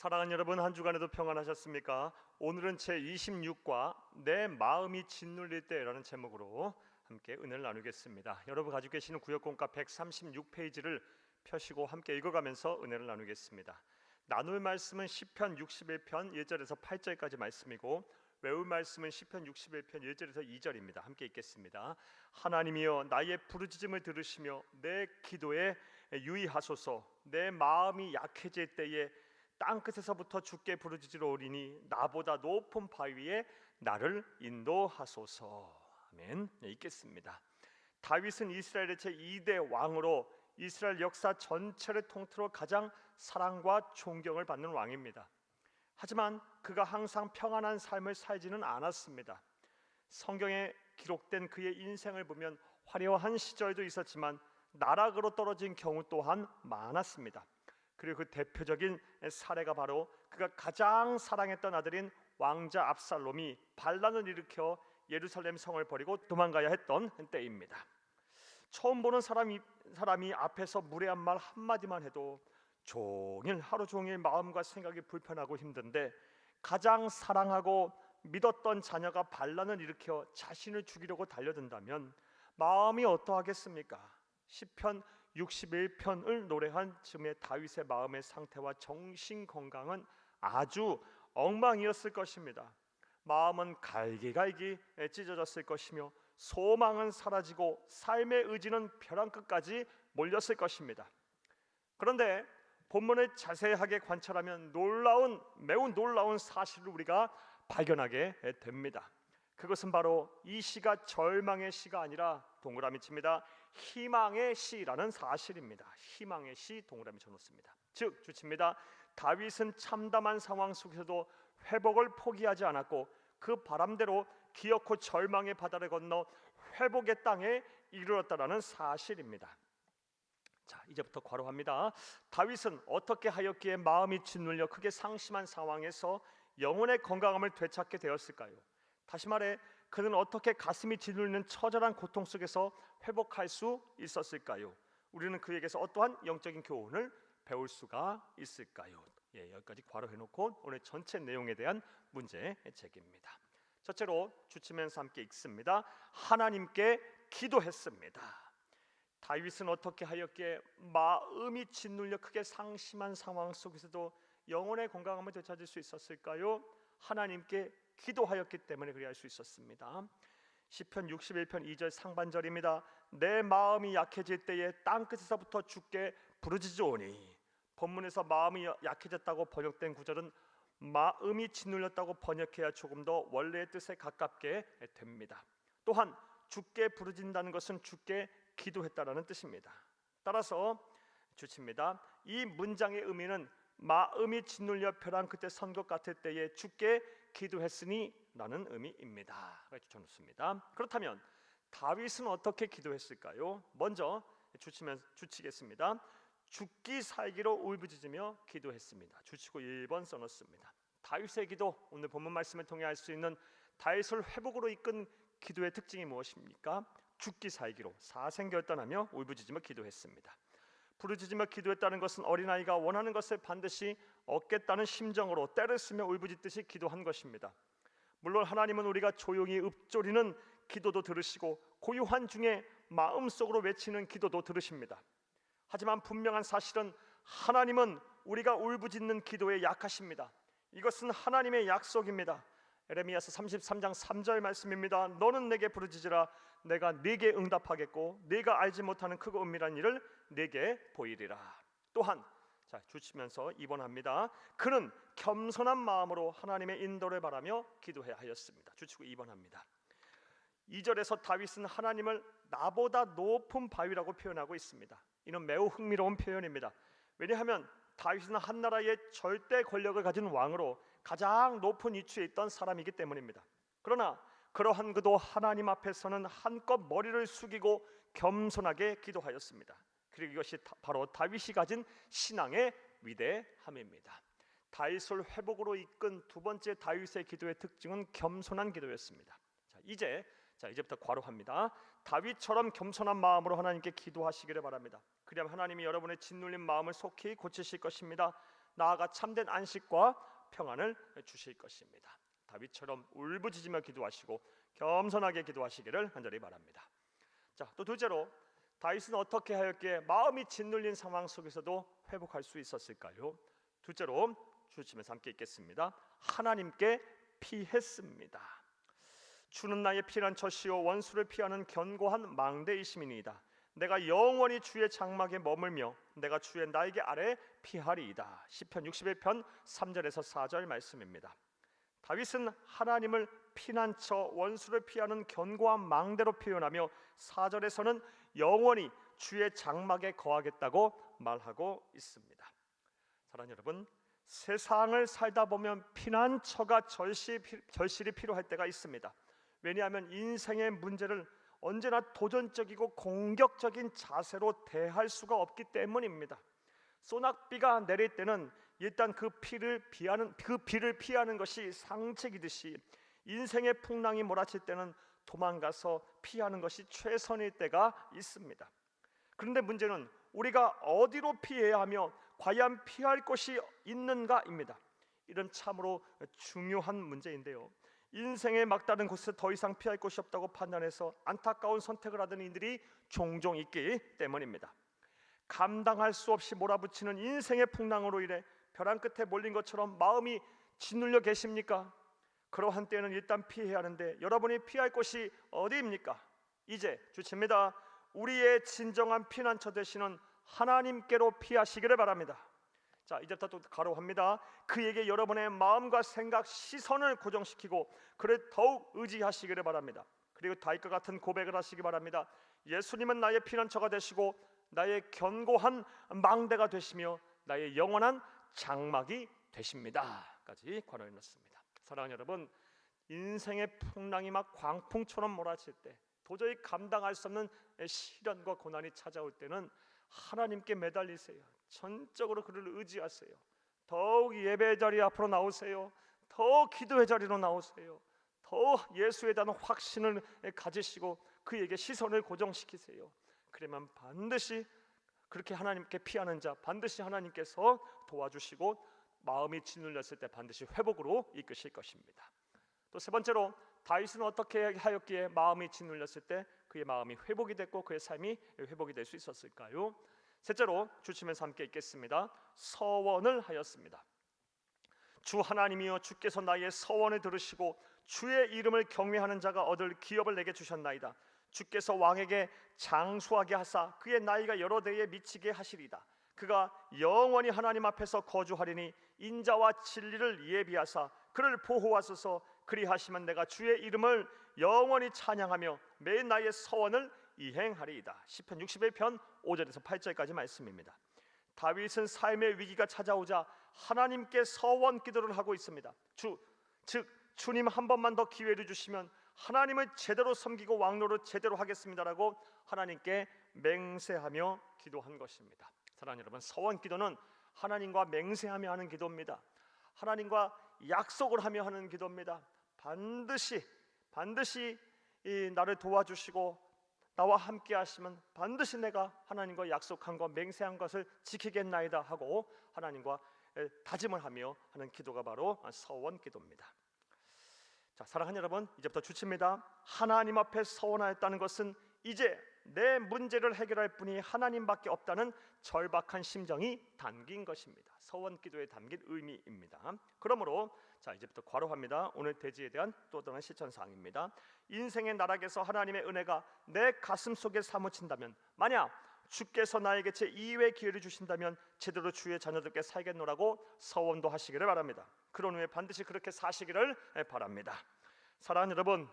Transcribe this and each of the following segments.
사랑하는 여러분, 한 주간에도 평안하셨습니까? 오늘은 제26과 내 마음이 짓눌릴 때라는 제목으로 함께 은혜를 나누겠습니다. 여러분 가지고 계시는 구역공과 136페이지를 펴시고 함께 읽어가면서 은혜를 나누겠습니다. 나눌 말씀은 시편 61편 1절에서 8절까지 말씀이고, 외울 말씀은 시편 61편 1절에서 2절입니다. 함께 읽겠습니다. 하나님이여, 나의 부르짖음을 들으시며 내 기도에 유의하소서. 내 마음이 약해질 때에 땅끝에서부터 주께 부르짖으러 오리니 나보다 높은 바위 위에 나를 인도하소서. 아멘. 네, 읽겠습니다. 다윗은 이스라엘의 제2대 왕으로 이스라엘 역사 전체를 통틀어 가장 사랑과 존경을 받는 왕입니다. 하지만 그가 항상 평안한 삶을 살지는 않았습니다. 성경에 기록된 그의 인생을 보면 화려한 시절도 있었지만 나락으로 떨어진 경우 또한 많았습니다. 그리고 그 대표적인 사례가 바로 그가 가장 사랑했던 아들인 왕자 압살롬이 반란을 일으켜 예루살렘 성을 버리고 도망가야 했던 때입니다. 처음 보는 사람이 앞에서 무례한 말 한마디만 해도 하루 종일 마음과 생각이 불편하고 힘든데, 가장 사랑하고 믿었던 자녀가 반란을 일으켜 자신을 죽이려고 달려든다면 마음이 어떠하겠습니까? 시편 61편을 노래한 즈음의 다윗의 마음의 상태와 정신 건강은 아주 엉망이었을 것입니다. 마음은 갈기갈기 찢어졌을 것이며 소망은 사라지고 삶의 의지는 벼랑 끝까지 몰렸을 것입니다. 그런데 본문을 자세하게 관찰하면 매우 놀라운 사실을 우리가 발견하게 됩니다. 그것은 바로 이 시가 절망의 시가 아니라 동그라미 칩니다. 희망의 시라는 사실입니다. 희망의 시 동그라미 쳐놓습니다. 즉 주칩니다. 다윗은 참담한 상황 속에서도 회복을 포기하지 않았고 그 바람대로 기어코 절망의 바다를 건너 회복의 땅에 이르렀다라는 사실입니다. 자, 이제부터 괄호합니다. 다윗은 어떻게 하였기에 마음이 짓눌려 크게 상심한 상황에서 영혼의 건강함을 되찾게 되었을까요? 다시 말해, 그는 어떻게 가슴이 짓눌리는 처절한 고통 속에서 회복할 수 있었을까요? 우리는 그에게서 어떠한 영적인 교훈을 배울 수가 있을까요? 여기까지 괄호해놓고 오늘 전체 내용에 대한 문제 제기입니다. 첫째로 주치면서 함께 읽습니다. 하나님께 기도했습니다. 다윗은 어떻게 하였기에 마음이 짓눌려 크게 상심한 상황 속에서도 영혼의 건강함을 되찾을 수 있었을까요? 하나님께 기도하였기 때문에 그리할 수 있었습니다. 시편 61편 2절 상반절입니다. 내 마음이 약해질 때에 땅끝에서부터 주께 부르짖으오니. 본문에서 마음이 약해졌다고 번역된 구절은 마음이 짓눌렸다고 번역해야 조금 더 원래의 뜻에 가깝게 됩니다. 또한 주께 부르짖는다는 것은 주께 기도했다라는 뜻입니다. 따라서 주칩니다. 이 문장의 의미는 마음이 짓눌려 벼랑 끝에 선 것 같을 때에 주께 기도했으니 라는 의미입니다. 주쳐놓습니다. 그렇다면 다윗은 어떻게 기도했을까요? 먼저 주치겠습니다. 죽기 살기로 울부짖으며 기도했습니다. 주치고 1번 써놓습니다. 다윗의 기도, 오늘 본문 말씀을 통해 알 수 있는 다윗을 회복으로 이끈 기도의 특징이 무엇입니까? 죽기 살기로 사생결단하며 울부짖으며 기도했습니다. 부르짖으며 기도했다는 것은 어린아이가 원하는 것을 반드시 얻겠다는 심정으로 때를 쓰며 울부짖듯이 기도한 것입니다. 물론 하나님은 우리가 조용히 읊조리는 기도도 들으시고 고요한 중에 마음속으로 외치는 기도도 들으십니다. 하지만 분명한 사실은 하나님은 우리가 울부짖는 기도에 약하십니다. 이것은 하나님의 약속입니다. 에레미야서 33장 3절 말씀입니다. 너는 내게 부르짖으라. 내가 네게 응답하겠고 네가 알지 못하는 크고 은밀한 일을 네게 보이리라. 또한 주치면서 2번 합니다. 그는 겸손한 마음으로 하나님의 인도를 바라며 기도해야 하였습니다. 주치고 2번 합니다. 2절에서 다윗은 하나님을 나보다 높은 바위라고 표현하고 있습니다. 이는 매우 흥미로운 표현입니다. 왜냐하면 다윗은 한 나라의 절대 권력을 가진 왕으로 가장 높은 위치에 있던 사람이기 때문입니다. 그러나 그러한 그도 하나님 앞에서는 한껏 머리를 숙이고 겸손하게 기도하였습니다. 그리고 이것이 바로 다윗이 가진 신앙의 위대함입니다. 다윗을 회복으로 이끈 두 번째 다윗의 기도의 특징은 겸손한 기도였습니다. 이제부터 괄호합니다. 다윗처럼 겸손한 마음으로 하나님께 기도하시기를 바랍니다. 그리하면 하나님이 여러분의 짓눌린 마음을 속히 고치실 것입니다. 나아가 참된 안식과 평안을 주실 것입니다. 다윗처럼 울부짖으며 기도하시고 겸손하게 기도하시기를 간절히 바랍니다. 자, 또 둘째로 다윗은 어떻게 하였기에 마음이 짓눌린 상황 속에서도 회복할 수 있었을까요? 둘째로 주시면서 함께 읽겠습니다. 하나님께 피했습니다. 주는 나의 피난처시요 원수를 피하는 견고한 망대이심이니이다. 내가 영원히 주의 장막에 머물며 내가 주의 날개 아래 피하리이다. 시편 61편 3절에서 4절 말씀입니다. 다윗은 하나님을 피난처 원수를 피하는 견고한 망대로 표현하며 4절에서는 영원히 주의 장막에 거하겠다고 말하고 있습니다. 사랑하는 여러분, 세상을 살다 보면 피난처가 절실히 필요할 때가 있습니다. 왜냐하면 인생의 문제를 언제나 도전적이고 공격적인 자세로 대할 수가 없기 때문입니다. 소낙비가 내릴 때는 일단 그 비를 피하는 것이 상책이듯이 인생의 풍랑이 몰아칠 때는 도망가서 피하는 것이 최선일 때가 있습니다. 그런데 문제는 우리가 어디로 피해야 하며 과연 피할 곳이 있는가입니다. 이런 참으로 중요한 문제인데요. 인생의 막다른 곳에 더 이상 피할 곳이 없다고 판단해서 안타까운 선택을 하던 이들이 종종 있기 때문입니다. 감당할 수 없이 몰아붙이는 인생의 풍랑으로 인해 벼랑 끝에 몰린 것처럼 마음이 짓눌려 계십니까? 그러한 때는 일단 피해야 하는데 여러분이 피할 곳이 어디입니까? 이제 주칩니다. 우리의 진정한 피난처 되시는 하나님께로 피하시기를 바랍니다. 자, 이제부터 또 가로합니다. 그에게 여러분의 마음과 생각, 시선을 고정시키고 그를 더욱 의지하시기를 바랍니다. 그리고 다윗과 같은 고백을 하시기 바랍니다. 예수님은 나의 피난처가 되시고 나의 견고한 망대가 되시며 나의 영원한 장막이 되십니다. 까지 관원해 놨습니다. 사랑하는 여러분, 인생의 풍랑이 막 광풍처럼 몰아칠 때, 도저히 감당할 수 없는 시련과 고난이 찾아올 때는 하나님께 매달리세요. 전적으로 그를 의지하세요. 더욱 예배 자리 앞으로 나오세요. 더 기도의 자리로 나오세요. 더 예수에 대한 확신을 가지시고 그에게 시선을 고정시키세요. 그러면 반드시 그렇게 하나님께 피하는 자 반드시 하나님께서 도와주시고 마음이 짓눌렸을 때 반드시 회복으로 이끄실 것입니다. 또 세 번째로 다윗은 어떻게 하였기에 마음이 짓눌렸을 때 그의 마음이 회복이 됐고 그의 삶이 회복이 될 수 있었을까요? 셋째로 주치면서 함께 읽겠습니다. 서원을 하였습니다. 주 하나님이여 주께서 나의 서원을 들으시고 주의 이름을 경외하는 자가 얻을 기업을 내게 주셨나이다. 주께서 왕에게 장수하게 하사 그의 나이가 여러 대에 미치게 하시리이다. 그가 영원히 하나님 앞에서 거주하리니 인자와 진리를 예비하사 그를 보호하소서. 그리하시면 내가 주의 이름을 영원히 찬양하며 매일 나의 서원을 이행하리이다. 시편 61편 5절에서 8절까지 말씀입니다. 다윗은 삶의 위기가 찾아오자 하나님께 서원 기도를 하고 있습니다. 주님 한 번만 더 기회를 주시면 하나님을 제대로 섬기고 왕노를 제대로 하겠습니다라고 하나님께 맹세하며 기도한 것입니다. 사랑하는 여러분, 서원 기도는 하나님과 맹세하며 하는 기도입니다. 하나님과 약속을 하며 하는 기도입니다. 반드시 이 나를 도와주시고 나와 함께 하시면 반드시 내가 하나님과 약속한 것 맹세한 것을 지키겠나이다 하고 하나님과 다짐을 하며 하는 기도가 바로 서원 기도입니다. 자, 사랑하는 여러분, 이제부터 주칩니다. 하나님 앞에 서원하였다는 것은 이제 내 문제를 해결할 분이 하나님밖에 없다는 절박한 심정이 담긴 것입니다. 서원 기도에 담긴 의미입니다. 그러므로 자, 이제부터 괄호합니다. 오늘 대지에 대한 또 다른 실천사항입니다. 인생의 나락에서 하나님의 은혜가 내 가슴 속에 사무친다면, 만약 주께서 나에게 제2의 기회를 주신다면 제대로 주의 자녀들께 살겠노라고 서원도 하시기를 바랍니다. 그런 후에 반드시 그렇게 사시기를 바랍니다. 사랑하는 여러분,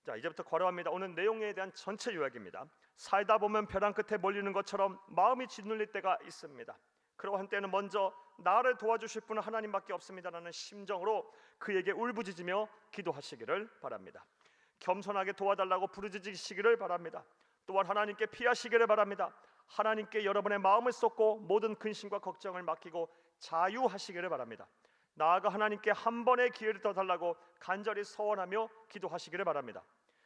자, 이제부터 괄호합니다. 오늘 내용에 대한 전체 요약입니다. 살다 보면 벼랑 끝에 몰리는 것처럼 마음이 짓눌릴 때가 있습니다. 그러한 때는 먼저 나를 도와주실 분은 하나님밖에 없습니다라는 심정으로 그에게 울부짖으며 기도하시기를 바랍니다. 겸손하게 도와달라고 부르짖으시기를 바랍니다. 또한 하나님께 피하시기를 바랍니다. 하나님께 여러분의 마음을 쏟고 모든 근심과 걱정을 맡기고 자유하시기를 바랍니다. 나아가 하나님께 한 번의 기회를 더 달라고 간절히 서원하며 기도하시기를 바랍니다.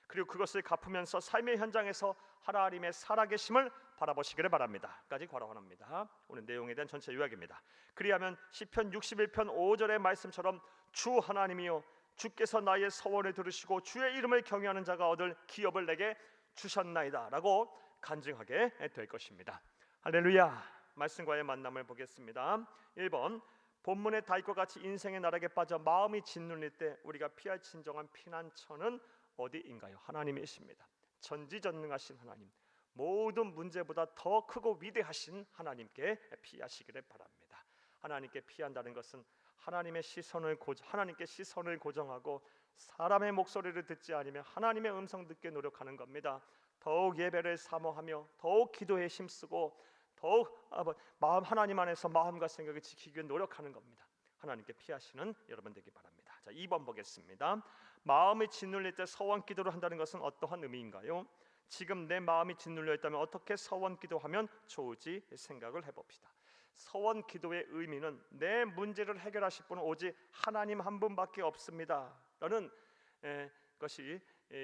그리고 그것을 갚으면서 삶의 현장에서 하나님의 살아계심을 바라보시기를 바랍니다. 까지 괄호합니다. 오늘 내용에 대한 전체 요약입니다. 그리하면 시편 61편 5절의 말씀처럼 주 하나님이여 주께서 나의 서원을 들으시고 주의 이름을 경외하는 자가 얻을 기업을 내게 주셨나이다 라고 간증하게 될 것입니다. 할렐루야. 말씀과의 만남을 보겠습니다. 1번, 본문의 다윗과 같이 인생의 나락에 빠져 마음이 짓눌릴 때 우리가 피할 진정한 피난처는 어디인가요? 하나님이십니다. 전지전능하신 하나님, 모든 문제보다 더 크고 위대하신 하나님께 피하시기를 바랍니다. 하나님께 피한다는 것은 하나님께 시선을 고정하고 사람의 목소리를 듣지 않으며 하나님의 음성 듣게 노력하는 겁니다. 더욱 예배를 사모하며 더욱 기도에 힘쓰고 더욱 하나님 안에서 마음과 생각을 지키기 위해 노력하는 겁니다. 하나님께 피하시는 여러분 되기 바랍니다. 자, 2번 보겠습니다. 마음이 짓눌릴 때 서원 기도를 한다는 것은 어떠한 의미인가요? 지금 내 마음이 짓눌려 있다면 어떻게 서원 기도하면 좋을지 생각을 해봅시다. 서원 기도의 의미는 내 문제를 해결하실 분은 오직 하나님 한 분밖에 없습니다 라는 것이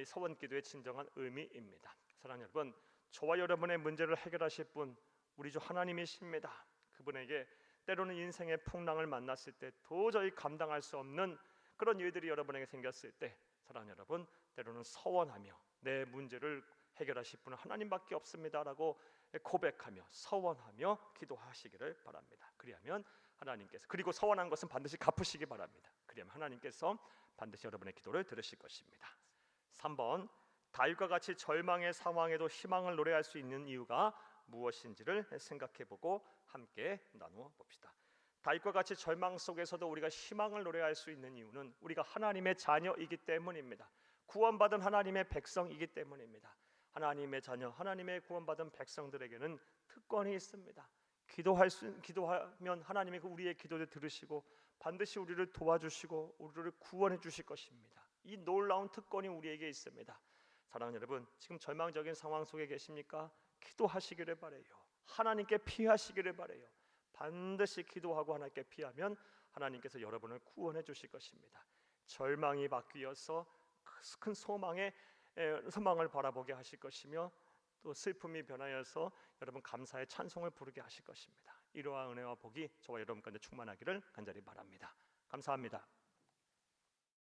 서원 기도의 진정한 의미입니다. 사랑하는 여러분, 저와 여러분의 문제를 해결하실 분 우리 주 하나님이십니다. 그분에게 때로는 인생의 풍랑을 만났을 때 도저히 감당할 수 없는 그런 일들이 여러분에게 생겼을 때, 사랑하는 여러분, 때로는 서원하며 내 문제를 해결하실 분은 하나님밖에 없습니다라고 고백하며 서원하며 기도하시기를 바랍니다. 그리하면 하나님께서, 그리고 서원한 것은 반드시 갚으시기 바랍니다. 그리하면 하나님께서 반드시 여러분의 기도를 들으실 것입니다. 3번, 다윗과 같이 절망의 상황에도 희망을 노래할 수 있는 이유가 무엇인지를 생각해보고 함께 나누어 봅시다. 다윗과 같이 절망 속에서도 우리가 희망을 노래할 수 있는 이유는 우리가 하나님의 자녀이기 때문입니다. 구원받은 하나님의 백성이기 때문입니다. 하나님의 자녀, 하나님의 구원받은 백성들에게는 특권이 있습니다. 기도하면 하나님이 우리의 기도를 들으시고 반드시 우리를 도와주시고 우리를 구원해 주실 것입니다. 이 놀라운 특권이 우리에게 있습니다. 사랑하는 여러분, 지금 절망적인 상황 속에 계십니까? 기도하시기를 바라요. 하나님께 피하시기를 바라요. 반드시 기도하고 하나님께 피하면 하나님께서 여러분을 구원해 주실 것입니다. 절망이 바뀌어서 큰 소망을 바라보게 하실 것이며 또 슬픔이 변하여서 여러분 감사의 찬송을 부르게 하실 것입니다. 이러한 은혜와 복이 저와 여러분 가운데 충만하기를 간절히 바랍니다. 감사합니다.